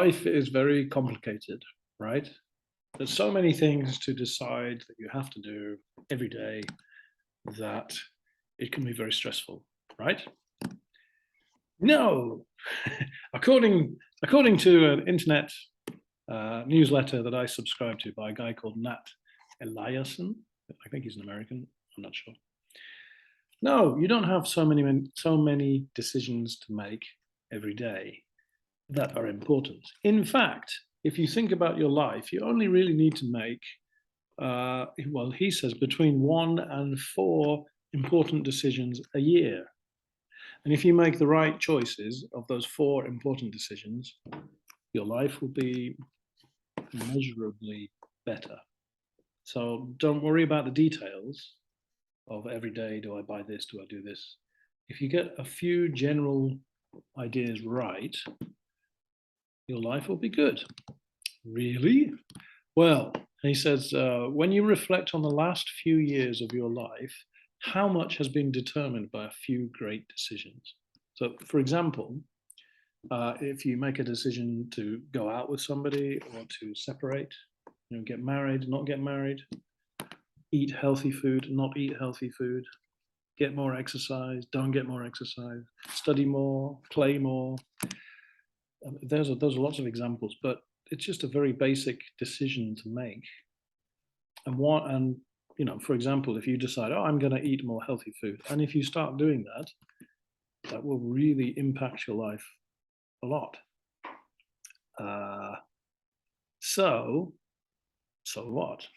Life is very complicated, right? There's so many things to decide that you have to do every day that it can be very stressful, right? No, according to an internet newsletter that I subscribe to by a guy called Nat Eliason. I think he's an American. I'm not sure. No, you don't have so many decisions to make every day that are important. In fact, if you think about your life, you only really need to make, well, he says between 1 and 4 important decisions a year. And if you make the right choices of those 4 important decisions, your life will be measurably better. So don't worry about the details of every day, do I buy this, do I do this? If you get a few general ideas right, your life will be good. Really? Well, he says, when you reflect on the last few years of your life, how much has been determined by a few great decisions? So, for example, if you make a decision to go out with somebody or to separate, get married, not get married, eat healthy food, not eat healthy food, get more exercise, don't get more exercise, study more, play more. Those are lots of examples, but it's just a very basic decision to make. And for example, if you decide, oh, I'm going to eat more healthy food, and if you start doing that, that will really impact your life a lot. So what?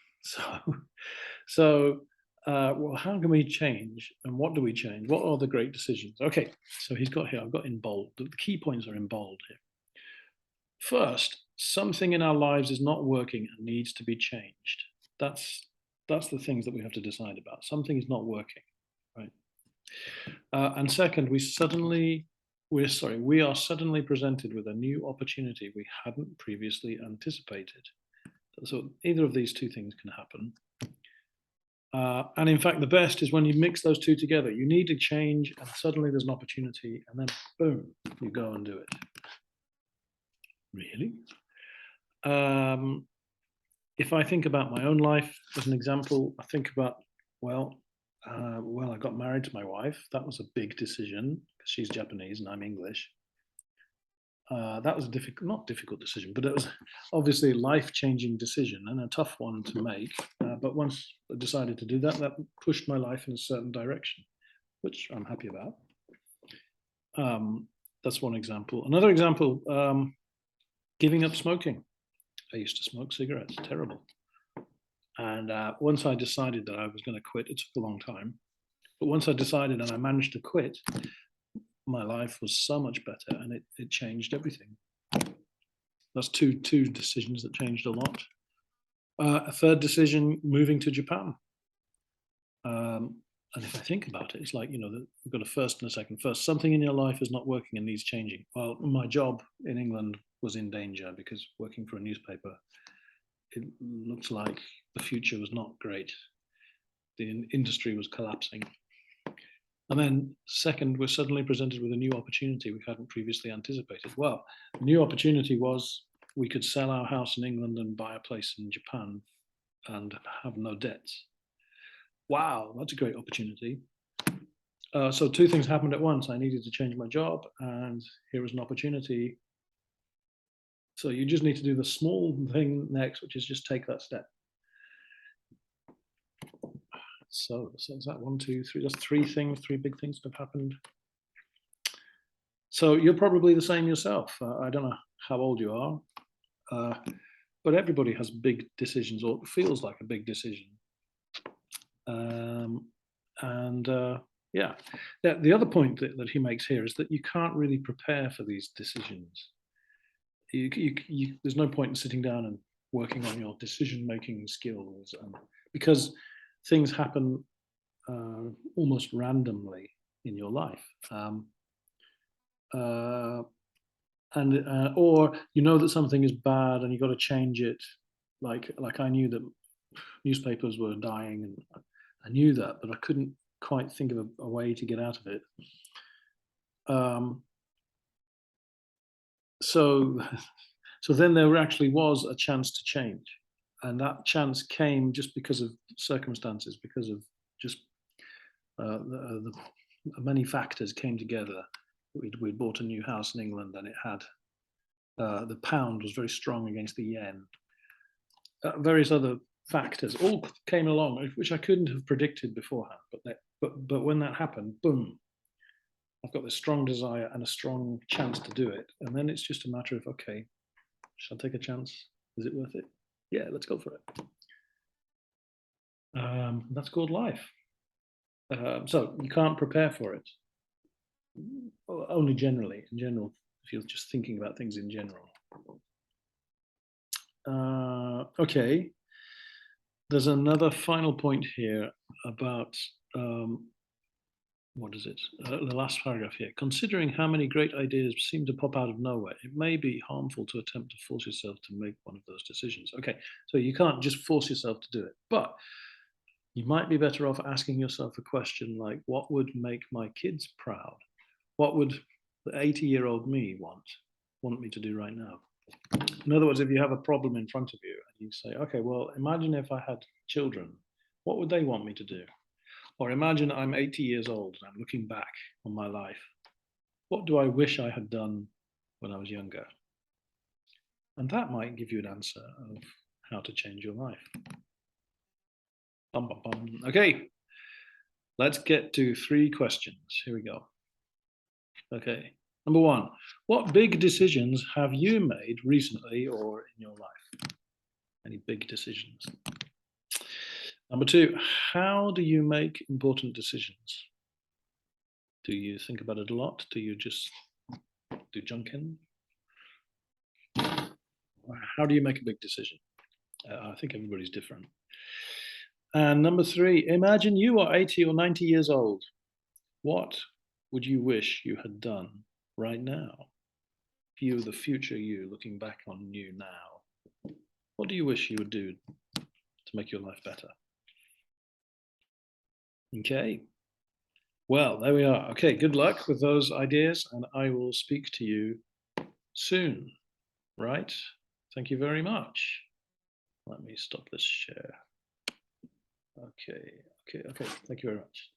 Well, how can we change, and what do we change? What are the great decisions? Okay, so he's got here, I've got in bold, the key points are in bold here. First, something in our lives is not working and needs to be changed. That's the things that we have to decide about. Something is not working, right? And second, we are suddenly presented with a new opportunity we hadn't previously anticipated. So either of these two things can happen. And in fact, the best is when you mix those two together. You need to change, and suddenly there's an opportunity, and then boom, you go and do it. Really? If I think about my own life as an example, I think about, I got married to my wife. That was a big decision because she's Japanese and I'm English. That was a not difficult decision, but it was obviously a life-changing decision and a tough one to make. But once I decided to do that, that pushed my life in a certain direction, which I'm happy about. That's one example. Another example, giving up smoking. I used to smoke cigarettes, terrible. And once I decided that I was going to quit, it took a long time. But once I decided and I managed to quit, my life was so much better, and it changed everything. That's two decisions that changed a lot. A third decision, moving to Japan. And if I think about it, it's like, we've got a first and a second. First, something in your life is not working and needs changing. Well, my job in England was in danger because working for a newspaper, it looks like the future was not great. The industry was collapsing. And then second, we're suddenly presented with a new opportunity we hadn't previously anticipated. Well, the new opportunity was we could sell our house in England and buy a place in Japan and have no debts. Wow, that's a great opportunity. So two things happened at once. I needed to change my job, and here was an opportunity. So you just need to do the small thing next, which is just take that step. So is that 1, 2, 3? That's three big things that have happened. So you're probably the same yourself. I don't know how old you are, but everybody has big decisions, or feels like a big decision. The other point that he makes here is that you can't really prepare for these decisions. There's no point in sitting down and working on your decision-making skills, because things happen almost randomly in your life. Or that something is bad and you've got to change it. Like I knew that newspapers were dying, and I knew that, but I couldn't quite think of a way to get out of it. So So then there actually was a chance to change. And that chance came just because of circumstances, because of just the many factors came together. We'd bought a new house in England, and it had the pound was very strong against the yen. Various other factors all came along, which I couldn't have predicted beforehand. But when that happened, boom, I've got this strong desire and a strong chance to do it. And then it's just a matter of, okay, shall I take a chance? Is it worth it? Yeah, let's go for it. That's called life. So you can't prepare for it. Only generally, in general, if you're just thinking about things in general. Okay. There's another final point here about, what is it? The last paragraph here. Considering how many great ideas seem to pop out of nowhere, it may be harmful to attempt to force yourself to make one of those decisions. Okay, so you can't just force yourself to do it, but you might be better off asking yourself a question like, what would make my kids proud? What would the 80-year-old me want me to do right now? In other words, if you have a problem in front of you and you say, okay, well, imagine if I had children, what would they want me to do? Or imagine I'm 80 years old and I'm looking back on my life. What do I wish I had done when I was younger? And that might give you an answer of how to change your life. Bum, bum, bum. Okay, let's get to 3 questions. Here we go. Okay, number 1, what big decisions have you made recently or in your life? Any big decisions? Number 2, how do you make important decisions? Do you think about it a lot? Do you just do junking? How do you make a big decision? I think everybody's different. And number 3, imagine you are 80 or 90 years old. What would you wish you had done right now? You, the future you, looking back on you now. What do you wish you would do to make your life better? Okay. Well, there we are. Okay, good luck with those ideas, and I will speak to you soon. Right? Thank you very much. Let me stop this share. Okay. Thank you very much.